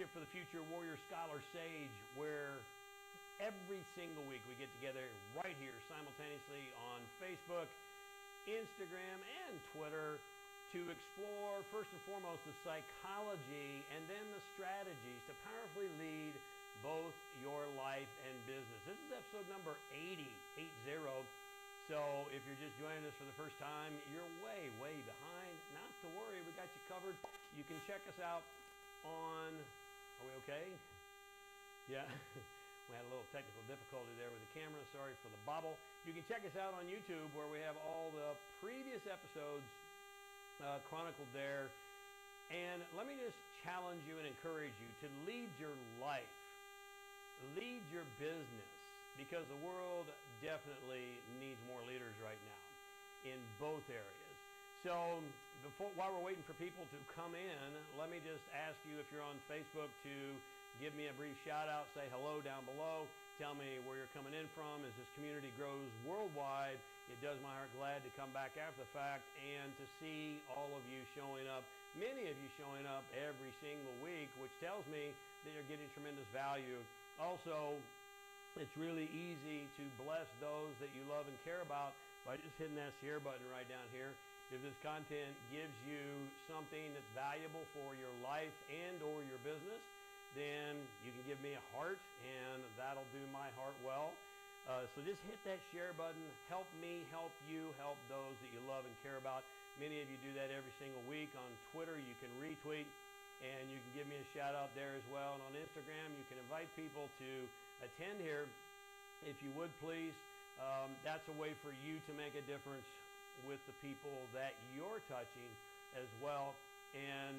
Leadership for the Future Warrior Scholar Sage, where every single week we get together right here simultaneously on Facebook, Instagram, and Twitter to explore first and foremost the psychology and then the strategies to powerfully lead both your life and business. This is episode number 80. So if you're just joining us for the first time, you're way behind. Not to worry, we got you covered. You can check us out on, are we okay? Yeah, we had a little technical difficulty there with the camera. Sorry for the bobble. You can check us out on YouTube where we have all the previous episodes chronicled there. And let me just challenge you and encourage you to lead your life, lead your business, because the world definitely needs more leaders right now in both areas. So while we're waiting for people to come in, let me just ask you, if you're on Facebook, to give me a brief shout out, say hello down below, tell me where you're coming in from. As this community grows worldwide, it does my heart glad to come back after the fact and to see all of you showing up, many of you showing up every single week, which tells me that you're getting tremendous value. Also, it's really easy to bless those that you love and care about by just hitting that share button right down here. If this content gives you something that's valuable for your life and or your business, then you can give me a heart, and that'll do my heart well. So just hit that share button. Help me, help you, help those that you love and care about. Many of you do that every single week. On Twitter, you can retweet, and you can give me a shout out there as well. And on Instagram, you can invite people to attend here, if you would please. That's a way for you to make a difference with the people that you're touching as well. And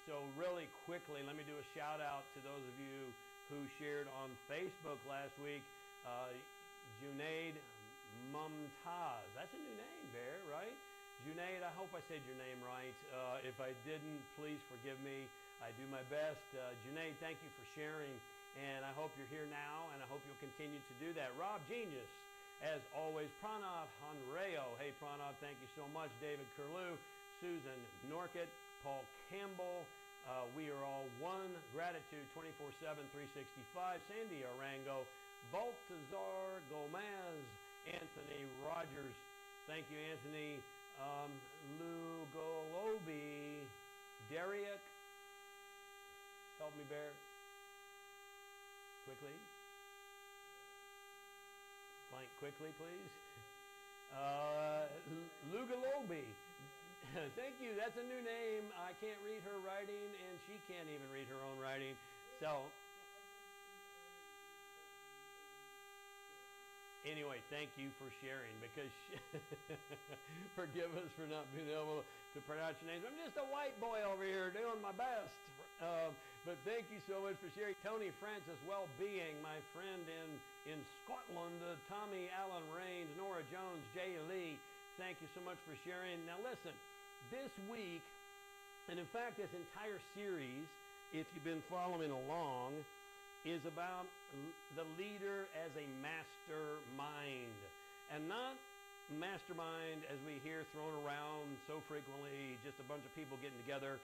so really quickly, let me do a shout out to those of you who shared on Facebook last week. Junaid Mumtaz, that's a new name, Bear, right? Junaid, I hope I said your name right. If I didn't, please forgive me. I do my best. Junaid, thank you for sharing, and I hope you're here now, and I hope you'll continue to do that. Rob Genius, as always. Pranav Hanreo, hey Pranav, thank you so much. David Curlew, Susan Norkett, Paul Campbell, we are all one. Gratitude 24/7, 365. Sandy Arango, Baltazar Gomez, Anthony Rogers, thank you Anthony. Lugolobi, Derek, help me Bear, quickly. Blank quickly, please. Lugolobi, thank you. That's a new name. I can't read her writing, and she can't even read her own writing. So, anyway, thank you for sharing, because forgive us for not being able to pronounce your names. I'm just a white boy over here doing my best. But thank you so much for sharing. Tony Francis Wellbeing, my friend in Scotland, Tommy Allen Rains, Nora Jones, Jay Lee, thank you so much for sharing. Now listen, this week, and in fact this entire series, if you've been following along, is about the leader as a mastermind, and not mastermind as we hear thrown around so frequently, just a bunch of people getting together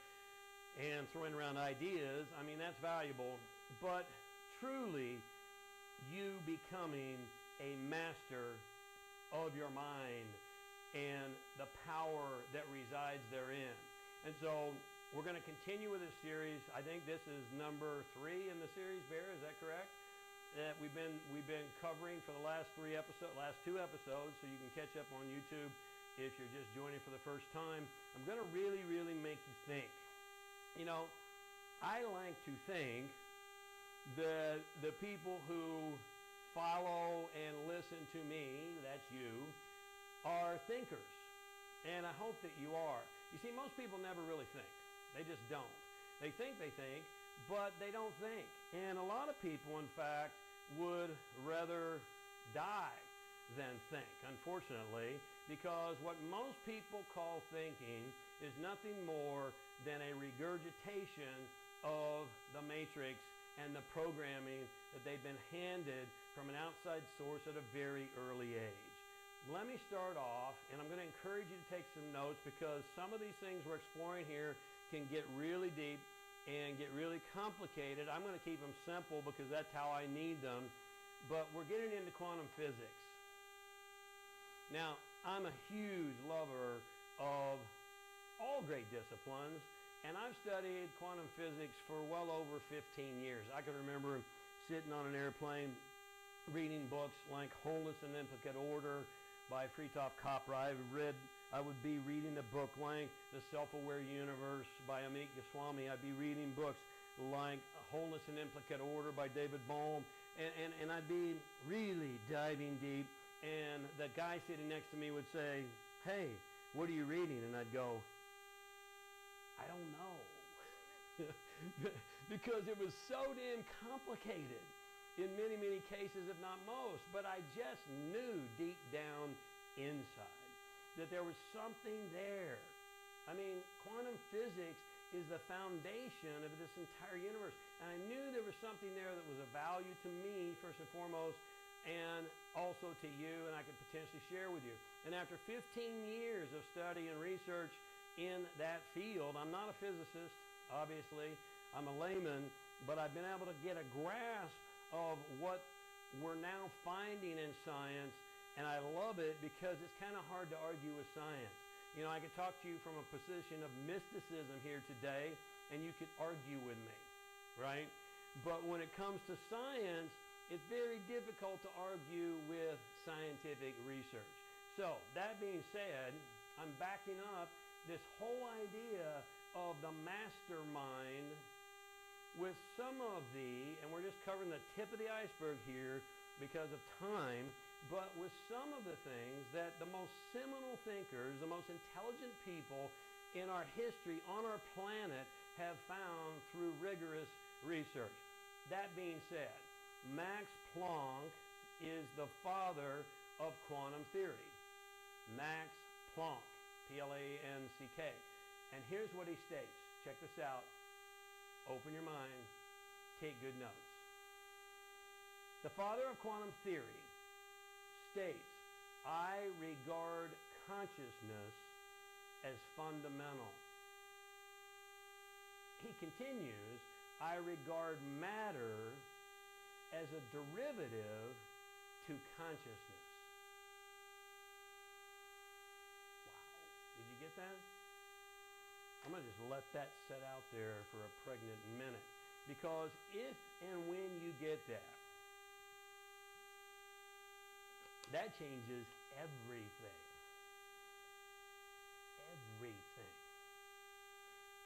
and throwing around ideas. I mean, that's valuable, but truly you becoming a master of your mind and the power that resides therein. And so we're going to continue with this series. I think this is number 3 in the series, Bear, is that correct? That we've been covering for the last 2 episodes, so you can catch up on YouTube if you're just joining for the first time. I'm going to really make you think. You know, I like to think that the people who follow and listen to me, that's you, are thinkers. And I hope that you are. You see, most people never really think. They just don't. They think, but they don't think. And a lot of people, in fact, would rather die than think, unfortunately, because what most people call thinking is nothing more than a regurgitation of the matrix and the programming that they've been handed from an outside source at a very early age. Let me start off, and I'm going to encourage you to take some notes, because some of these things we're exploring here can get really deep, and get really complicated. I'm going to keep them simple because that's how I need them. But we're getting into quantum physics. Now, I'm a huge lover of all great disciplines, and I've studied quantum physics for well over 15 years. I can remember sitting on an airplane reading books like Wholeness and Implicate Order by Fritjof Capra. I would be reading a book like The Self-Aware Universe by Amit Goswami. I'd be reading books like Wholeness and Implicate Order by David Bohm. And I'd be really diving deep. And the guy sitting next to me would say, "Hey, what are you reading?" And I'd go, "I don't know." Because it was so damn complicated in many, many cases, if not most. But I just knew deep down inside that there was something there. I mean, quantum physics is the foundation of this entire universe. And I knew there was something there that was of value to me, first and foremost, and also to you, and I could potentially share with you. And after 15 years of study and research in that field, I'm not a physicist, obviously. I'm a layman, but I've been able to get a grasp of what we're now finding in science, and I love it because it's kind of hard to argue with science. You know, I could talk to you from a position of mysticism here today, and you could argue with me, right? But when it comes to science, it's very difficult to argue with scientific research. So, that being said, I'm backing up this whole idea of the mastermind with some of and we're just covering the tip of the iceberg here because of time, but with some of the things that the most seminal thinkers, the most intelligent people in our history, on our planet, have found through rigorous research. That being said, Max Planck is the father of quantum theory. Max Planck, P-L-A-N-C-K. And here's what he states. Check this out. Open your mind. Take good notes. The father of quantum theory states, "I regard consciousness as fundamental." He continues, "I regard matter as a derivative to consciousness." Wow. Did you get that? I'm going to just let that set out there for a pregnant minute. Because if and when you get that, that changes everything. Everything.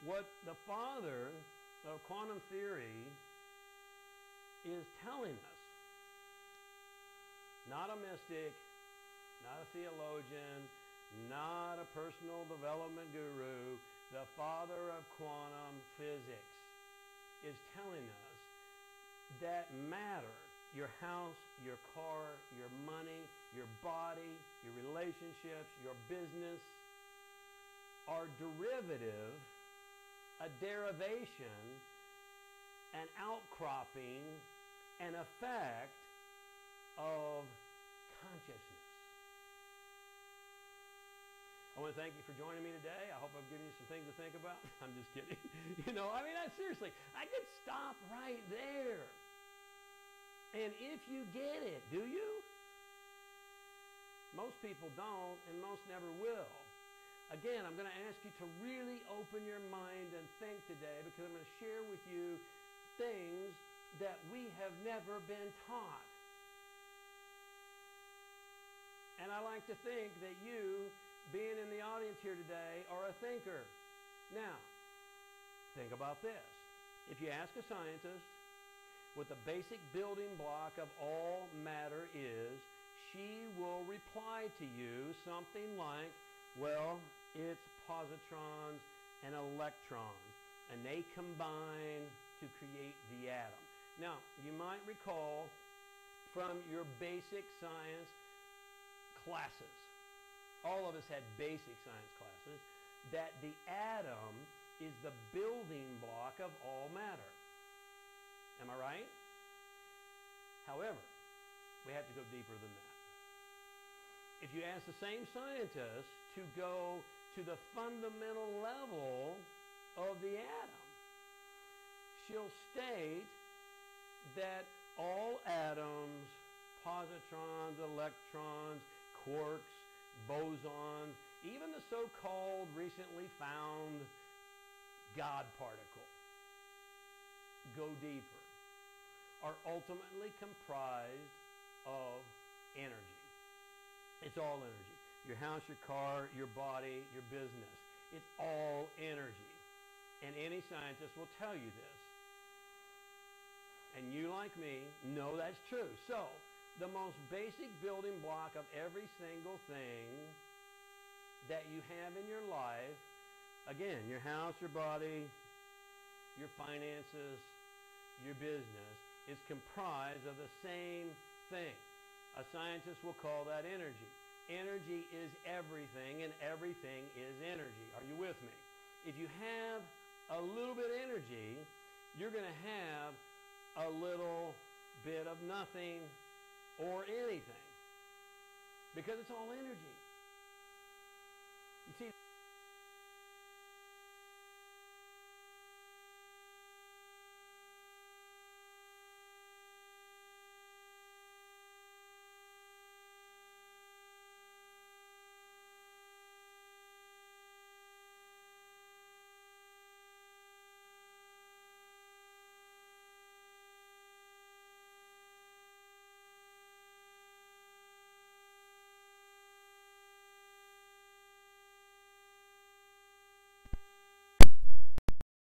What the father of quantum theory is telling us, not a mystic, not a theologian, not a personal development guru, the father of quantum physics is telling us that matter, your house, your car, your money, your body, your relationships, your business, are derivative, a derivation, an outcropping, an effect of consciousness. I want to thank you for joining me today. I hope I've given you some things to think about. I'm just kidding. You know, I mean, seriously, I could stop right there. And if you get it, do you? Most people don't, and most never will. Again, I'm going to ask you to really open your mind and think today, because I'm going to share with you things that we have never been taught. And I like to think that you, being in the audience here today, are a thinker. Now, think about this. If you ask a scientist what the basic building block of all matter is, she will reply to you something like, well, it's positrons and electrons, and they combine to create the atom. Now, you might recall from your basic science classes, all of us had basic science classes, that the atom is the building block of all matter. Am I right? However, we have to go deeper than that. If you ask the same scientist to go to the fundamental level of the atom, she'll state that all atoms, positrons, electrons, quarks, bosons, even the so-called recently found God particle, go deeper, are ultimately comprised of energy. It's all energy. Your house, your car, your body, your business. It's all energy. And any scientist will tell you this. And you, like me, know that's true. So, the most basic building block of every single thing that you have in your life, again, your house, your body, your finances, your business, is comprised of the same thing. A scientist will call that energy. Energy is everything, and everything is energy. Are you with me? If you have a little bit of energy, you're going to have a little bit of nothing or anything, because it's all energy. You see,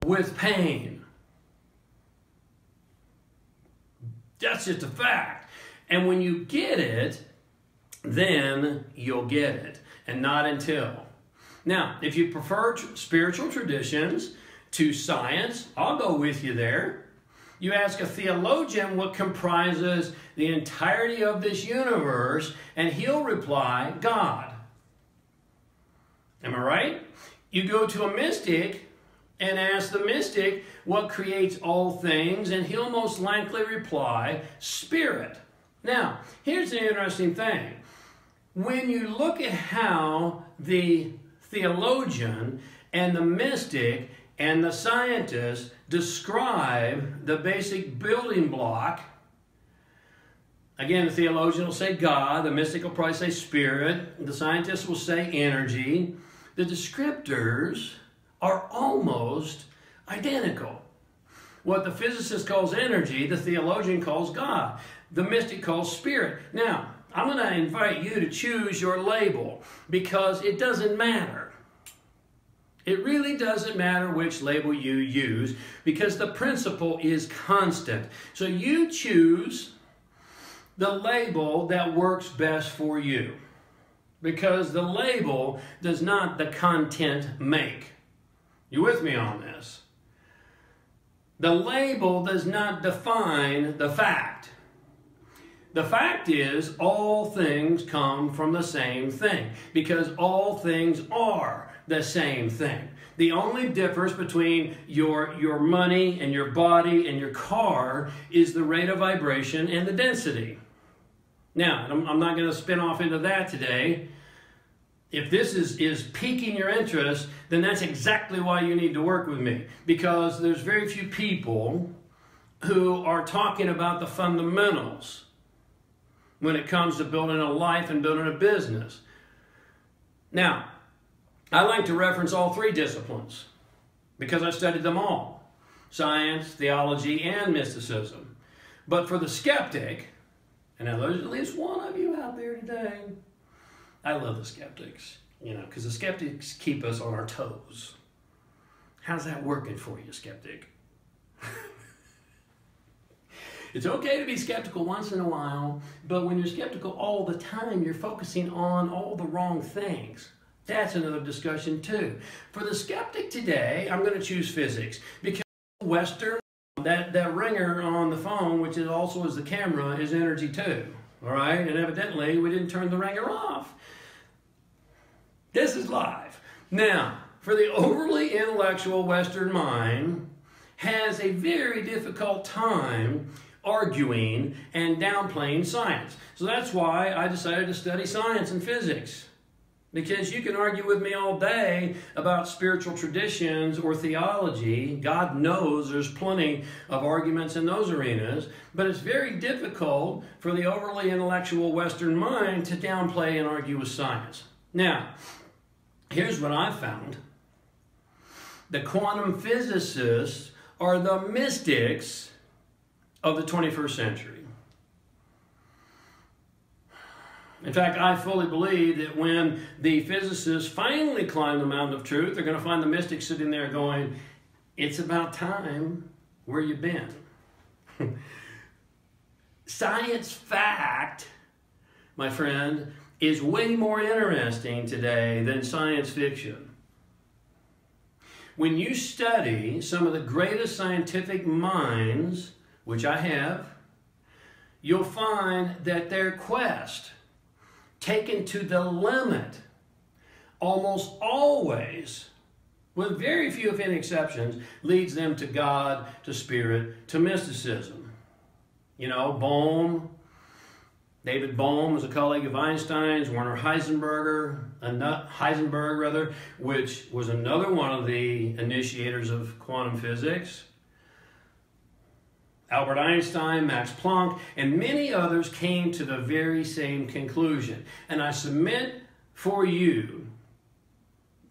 with pain. That's just a fact. And when you get it, then you'll get it, and not until. Now, if you prefer spiritual traditions to science, I'll go with you there. You ask a theologian what comprises the entirety of this universe, and he'll reply, God. Am I right? You go to a mystic and ask the mystic what creates all things, and he'll most likely reply, Spirit. Now, here's the interesting thing. When you look at how the theologian and the mystic and the scientist describe the basic building block, again, the theologian will say God, the mystic will probably say Spirit, the scientist will say energy. The descriptors are almost identical. What the physicist calls energy, the theologian calls God. The mystic calls Spirit. Now, I'm going to invite you to choose your label, because it doesn't matter. It really doesn't matter which label you use, because the principle is constant. So you choose the label that works best for you, because the label does not the content make. You with me on this? The label does not define the fact. The fact is all things come from the same thing, because all things are the same thing. The only difference between your money and your body and your car is the rate of vibration and the density. Now, I'm not going to spin off into that today. If this is piquing your interest, then that's exactly why you need to work with me. Because there's very few people who are talking about the fundamentals when it comes to building a life and building a business. Now, I like to reference all three disciplines because I studied them all. Science, theology, and mysticism. But for the skeptic, and now there's at least one of you out there today, I love the skeptics, because the skeptics keep us on our toes. How's that working for you, skeptic? It's okay to be skeptical once in a while, but when you're skeptical all the time, you're focusing on all the wrong things. That's another discussion too. For the skeptic today, I'm going to choose physics, because Western, that ringer on the phone, which is also is the camera, is energy too. All right, and evidently we didn't turn the ringer off. This is live. Now, for the overly intellectual Western mind, has a very difficult time arguing and downplaying science. So that's why I decided to study science and physics. Because you can argue with me all day about spiritual traditions or theology. God knows there's plenty of arguments in those arenas. But it's very difficult for the overly intellectual Western mind to downplay and argue with science. Now, here's what I found. The quantum physicists are the mystics of the 21st century. In fact, I fully believe that when the physicists finally climb the mountain of truth, they're going to find the mystics sitting there going, it's about time, where you been? Science fact, my friend, is way more interesting today than science fiction. When you study some of the greatest scientific minds, which I have, you'll find that their quest, taken to the limit, almost always, with very few if any exceptions, leads them to God, to spirit, to mysticism. You know, David Bohm was a colleague of Einstein's, Werner Heisenberg, which was another one of the initiators of quantum physics. Albert Einstein, Max Planck, and many others came to the very same conclusion. And I submit for you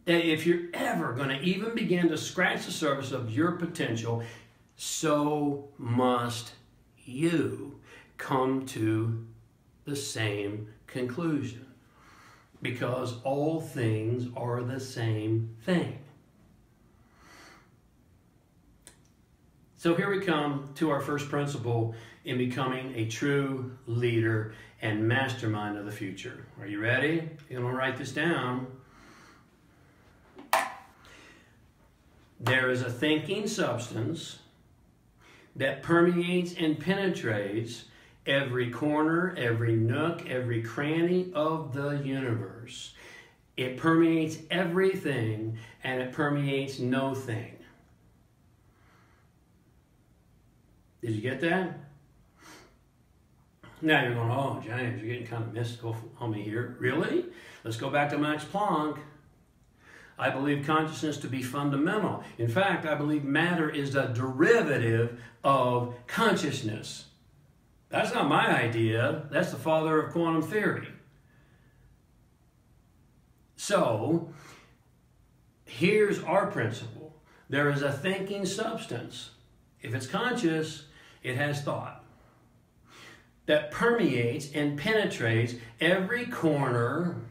that if you're ever going to even begin to scratch the surface of your potential, so must you come to the same conclusion. Because all things are the same thing. So here we come to our first principle in becoming a true leader and mastermind of the future. Are you ready? You're going to write this down. There is a thinking substance that permeates and penetrates every corner, every nook, every cranny of the universe. It permeates everything and it permeates no thing. Did you get that? Now you're going, oh, James, you're getting kind of mystical on me here. Really? Let's go back to Max Planck. I believe consciousness to be fundamental. In fact, I believe matter is a derivative of consciousness. That's not my idea. That's the father of quantum theory. So, here's our principle. There is a thinking substance. If it's conscious, it has thought that permeates and penetrates every corner,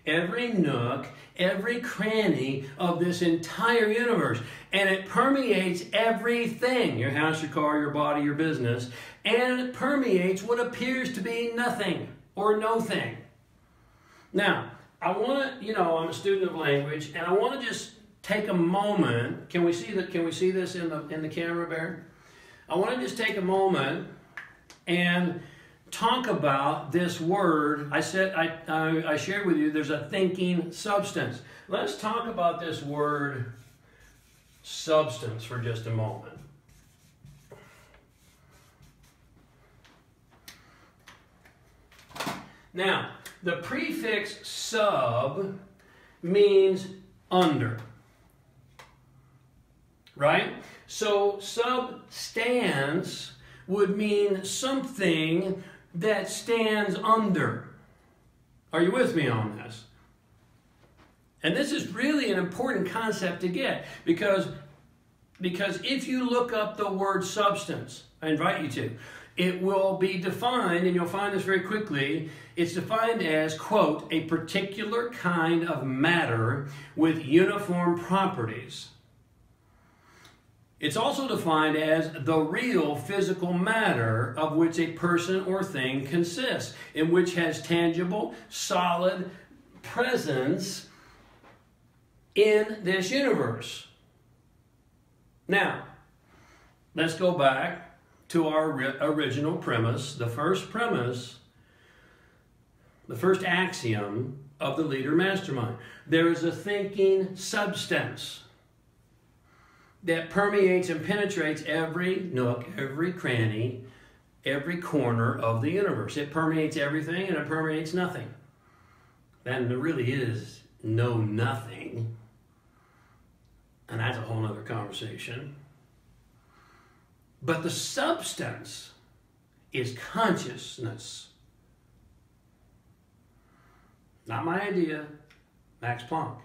every nook, every cranny of this entire universe. And it permeates everything, your house, your car, your body, your business, and it permeates what appears to be nothing or no thing. Now, I want to, I'm a student of language, and I want to just take a moment. Can we see that? Can we see this in the camera, Bear? I want to just take a moment and talk about this word. I shared with you there's a thinking substance. Let's talk about this word substance for just a moment. Now, the prefix sub means under, right? So substance would mean something that stands under. Are you with me on this? And this is really an important concept to get because if you look up the word substance, I invite you to, it will be defined, and you'll find this very quickly, it's defined as, quote, a particular kind of matter with uniform properties. It's also defined as the real physical matter of which a person or thing consists, in which has tangible, solid presence in this universe. Now, let's go back to our original premise, the first axiom of the leader mastermind. There is a thinking substance that permeates and penetrates every nook, every cranny, every corner of the universe. It permeates everything and it permeates nothing. then there really is no nothing. And that's a whole other conversation. But the substance is consciousness. Not my idea, Max Planck.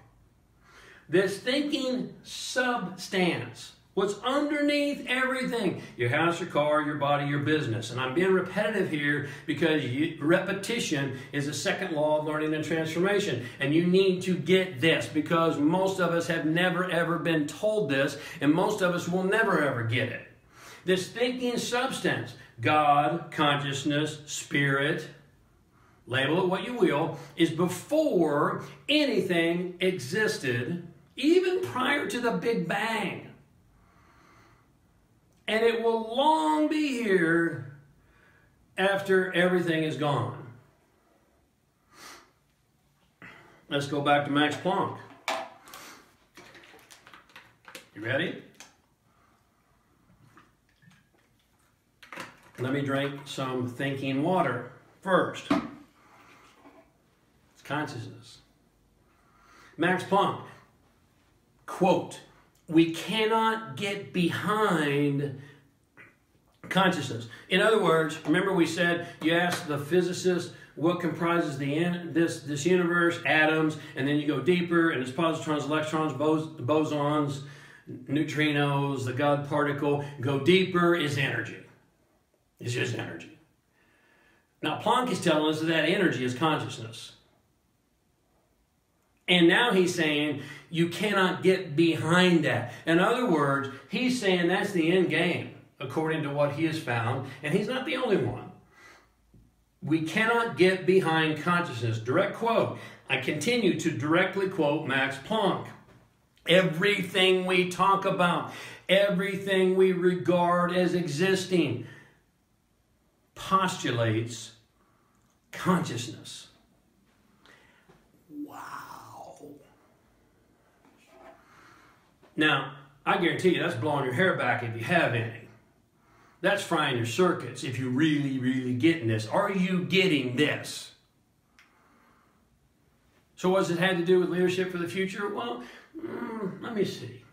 This thinking substance, what's underneath everything, your house, your car, your body, your business. And I'm being repetitive here because repetition is the second law of learning and transformation. And you need to get this because most of us have never ever been told this, and most of us will never ever get it. This thinking substance, God, consciousness, spirit, label it what you will, is before anything existed, even prior to the Big Bang. And it will long be here after everything is gone. Let's go back to Max Planck. You ready? Let me drink some thinking water first. It's consciousness. Max Planck, quote, "We cannot get behind consciousness." In other words, remember we said, you asked the physicist what comprises this universe, atoms, and then you go deeper, and it's positrons, electrons, bosons, neutrinos, the God particle. Go deeper is energy. It's just energy. Now Planck is telling us that energy is consciousness. And now he's saying you cannot get behind that. In other words, he's saying that's the end game, according to what he has found. And he's not the only one. We cannot get behind consciousness. Direct quote. I continue to directly quote Max Planck. Everything we talk about, everything we regard as existing, postulates consciousness. Now, I guarantee you that's blowing your hair back if you have any. That's frying your circuits if you're really, really getting this. Are you getting this? So what does it have to do with leadership for the future? Well, let me see.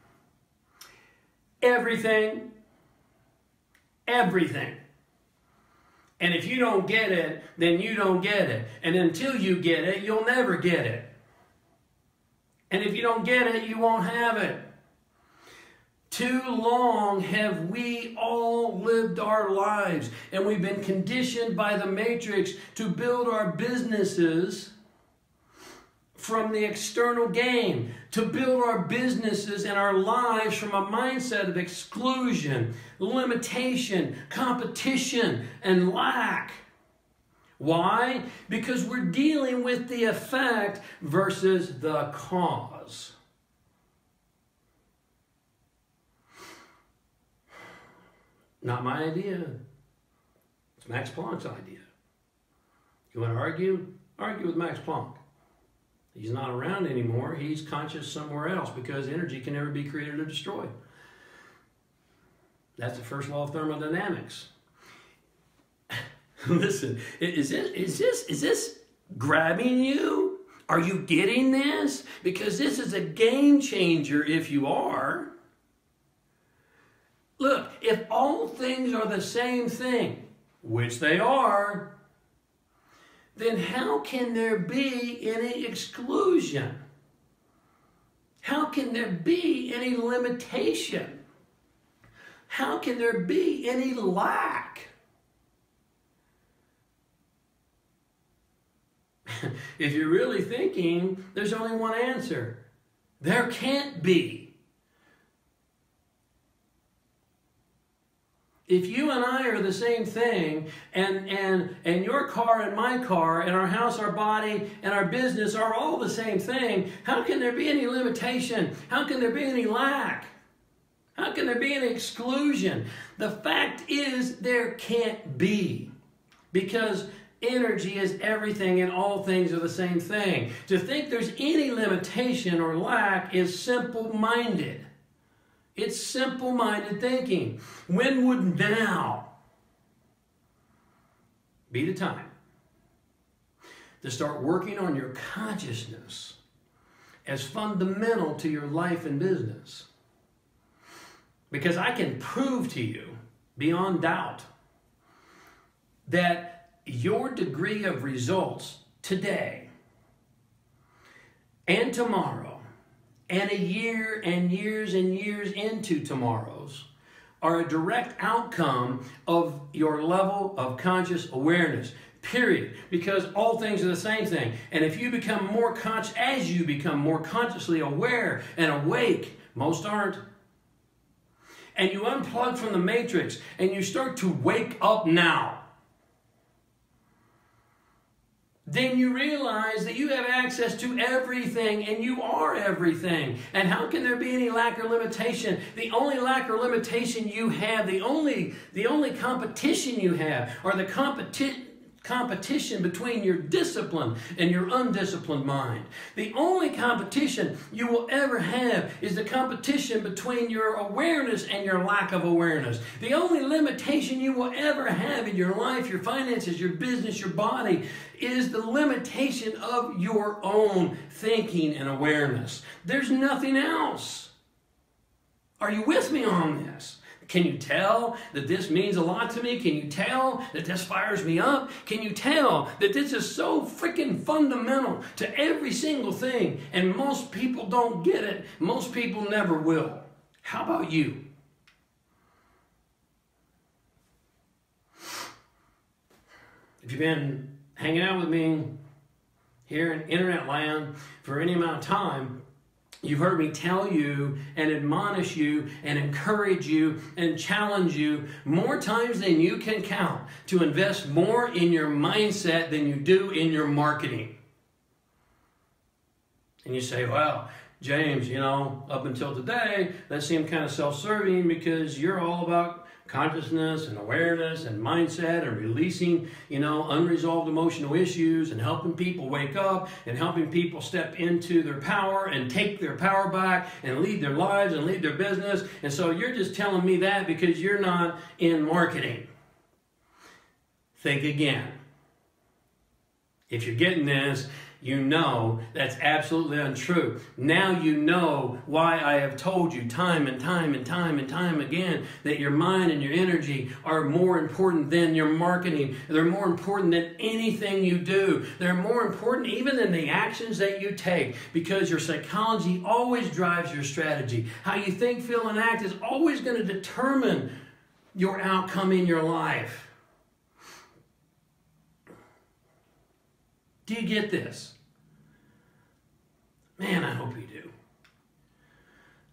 Everything. Everything. And if you don't get it, then you don't get it. And until you get it, you'll never get it. And if you don't get it, you won't have it. Too long have we all lived our lives, and we've been conditioned by the matrix to build our businesses from the external game, to build our businesses and our lives from a mindset of exclusion, limitation, competition, and lack. Why? Because we're dealing with the effect versus the cause. Not my idea. It's Max Planck's idea. You want to argue? Argue with Max Planck. He's not around anymore. He's conscious somewhere else because energy can never be created or destroyed. That's the first law of thermodynamics. Listen, is this grabbing you? Are you getting this? Because this is a game changer if you are. Look, if all things are the same thing, which they are, then how can there be any exclusion? How can there be any limitation? How can there be any lack? If you're really thinking, there's only one answer. There can't be. If you and I are the same thing, and your car and my car, and our house, our body, and our business are all the same thing, how can there be any limitation? How can there be any lack? How can there be any exclusion? The fact is there can't be. Because energy is everything and all things are the same thing. To think there's any limitation or lack is simple-minded. It's simple-minded thinking. When would now be the time to start working on your consciousness as fundamental to your life and business. Because I can prove to you, beyond doubt, that your degree of results today and tomorrow and a year and years and years into tomorrow's are a direct outcome of your level of conscious awareness, period. Because all things are the same thing. And if you become more conscious, as you become more consciously aware and awake, most aren't, and you unplug from the matrix and you start to wake up now, then you realize that you have access to everything and you are everything. And how can there be any lack or limitation? The only lack or limitation you have, the only competition you have, are the competition between your discipline and your undisciplined mind. The only competition you will ever have is the competition between your awareness and your lack of awareness. The only limitation you will ever have in your life, your finances, your business, your body, is the limitation of your own thinking and awareness. There's nothing else. Are you with me on this? Can you tell that this means a lot to me? Can you tell that this fires me up? Can you tell that this is so freaking fundamental to every single thing? And most people don't get it. Most people never will. How about you? If you've been hanging out with me here in internet land for any amount of time, you've heard me tell you and admonish you and encourage you and challenge you more times than you can count to invest more in your mindset than you do in your marketing. And you say, well, James, you know, up until today, that seemed kind of self-serving because you're all about consciousness and awareness and mindset and releasing, you know, unresolved emotional issues and helping people wake up and helping people step into their power and take their power back and lead their lives and lead their business. And so you're just telling me that because you're not in marketing. Think again. If you're getting this, you know that's absolutely untrue. Now you know why I have told you time and time and time and time again that your mind and your energy are more important than your marketing. They're more important than anything you do. They're more important even than the actions that you take, because your psychology always drives your strategy. How you think, feel, and act is always going to determine your outcome in your life. Do you get this? Man, I hope you do.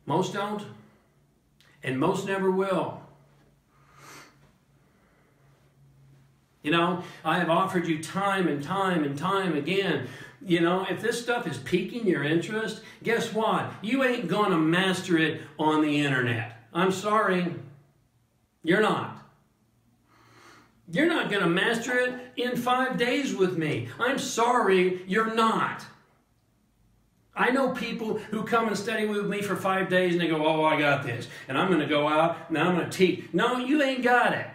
Most don't, and most never will. You know, I have offered you time and time and time again, you know, if this stuff is piquing your interest, guess what? You ain't going to master it on the internet. I'm sorry, you're not. You're not going to master it in 5 days with me. I'm sorry, you're not. I know people who come and study with me for 5 days and they go, oh, I got this. And I'm going to go out and I'm going to teach. No, you ain't got it.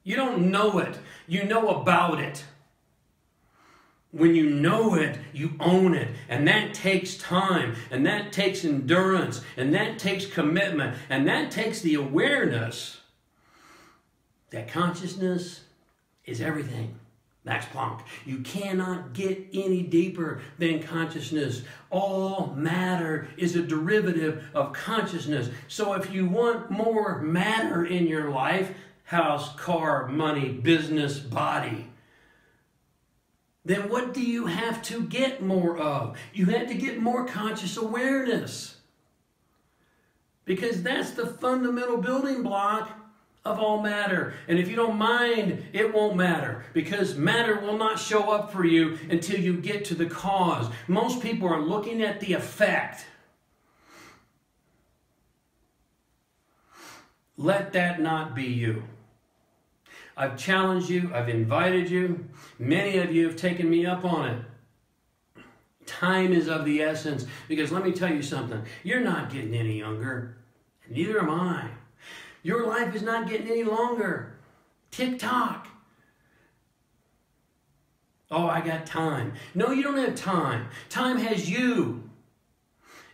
You don't know it. You know about it. When you know it, you own it. And that takes time. And that takes endurance. And that takes commitment. And that takes the awareness that consciousness is everything. Max Planck. You cannot get any deeper than consciousness. All matter is a derivative of consciousness. So if you want more matter in your life, house, car, money, business, body, then what do you have to get more of? You have to get more conscious awareness. Because that's the fundamental building block of all matter. And if you don't mind, it won't matter, because matter will not show up for you until you get to the cause. Most people are looking at the effect. Let that not be you. I've challenged you. I've invited you. Many of you have taken me up on it. Time is of the essence, because let me tell you something. You're not getting any younger. Neither am I. Your life is not getting any longer. Tick-tock. Oh, I got time. No, you don't have time. Time has you.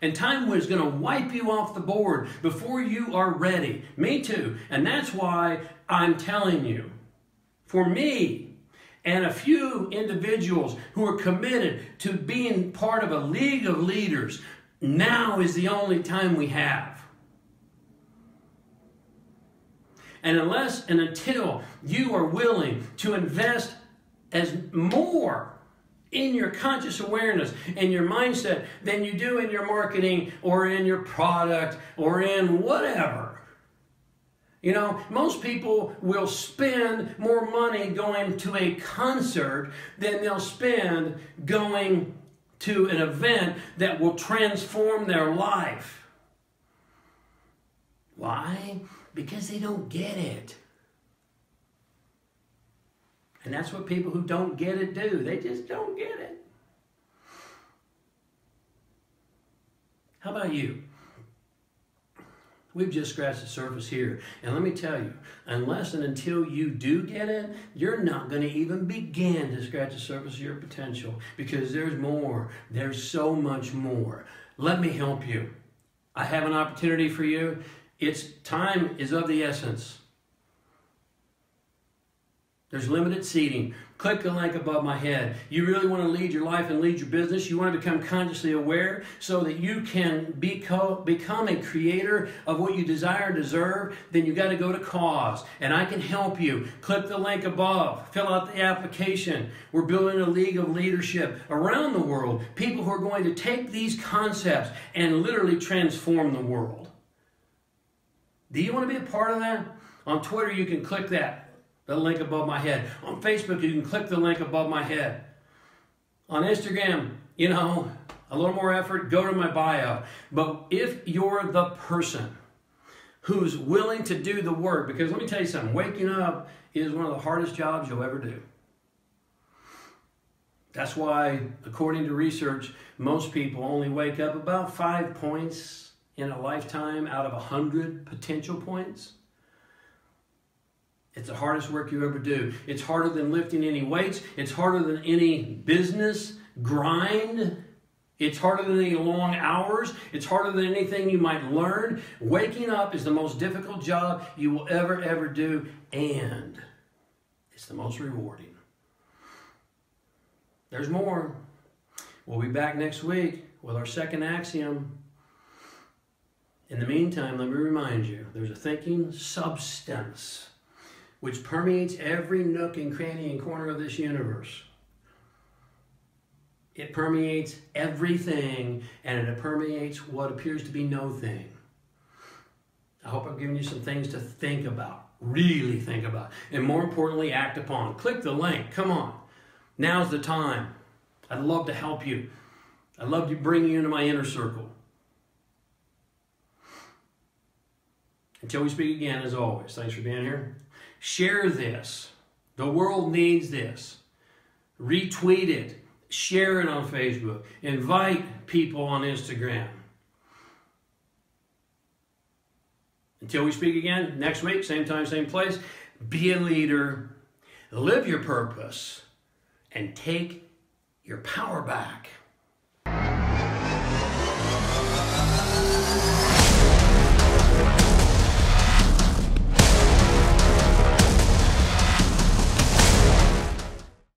And time is going to wipe you off the board before you are ready. Me too. And that's why I'm telling you, for me and a few individuals who are committed to being part of a league of leaders, now is the only time we have. And unless and until you are willing to invest as more in your conscious awareness and your mindset than you do in your marketing or in your product or in whatever. You know, most people will spend more money going to a concert than they'll spend going to an event that will transform their life. Why? Because they don't get it. And that's what people who don't get it do. They just don't get it. How about you? We've just scratched the surface here. And let me tell you, unless and until you do get it, you're not going to even begin to scratch the surface of your potential, because there's more. There's so much more. Let me help you. I have an opportunity for you. Time is of the essence. There's limited seating. Click the link above my head. You really want to lead your life and lead your business. You want to become consciously aware so that you can become a creator of what you desire and deserve. Then you got to go to cause. And I can help you. Click the link above. Fill out the application. We're building a league of leadership around the world. People who are going to take these concepts and literally transform the world. Do you want to be a part of that? On Twitter, you can click that. The link above my head. On Facebook, you can click the link above my head. On Instagram, you know, a little more effort, go to my bio. But if you're the person who's willing to do the work, because let me tell you something, waking up is one of the hardest jobs you'll ever do. That's why, according to research, most people only wake up about 5 points in a lifetime out of 100 potential points. It's the hardest work you ever do. It's harder than lifting any weights. It's harder than any business grind. It's harder than any long hours. It's harder than anything you might learn. Waking up is the most difficult job you will ever do, and it's the most rewarding. There's more. We'll be back next week with our second axiom. In the meantime, let me remind you, there's a thinking substance which permeates every nook and cranny and corner of this universe. It permeates everything, and it permeates what appears to be no thing. I hope I've given you some things to think about, really think about, and more importantly, act upon. Click the link. Come on. Now's the time. I'd love to help you. I'd love to bring you into my inner circle. Until we speak again, as always, thanks for being here. Share this. The world needs this. Retweet it. Share it on Facebook. Invite people on Instagram. Until we speak again next week, same time, same place. Be a leader. Live your purpose. And take your power back.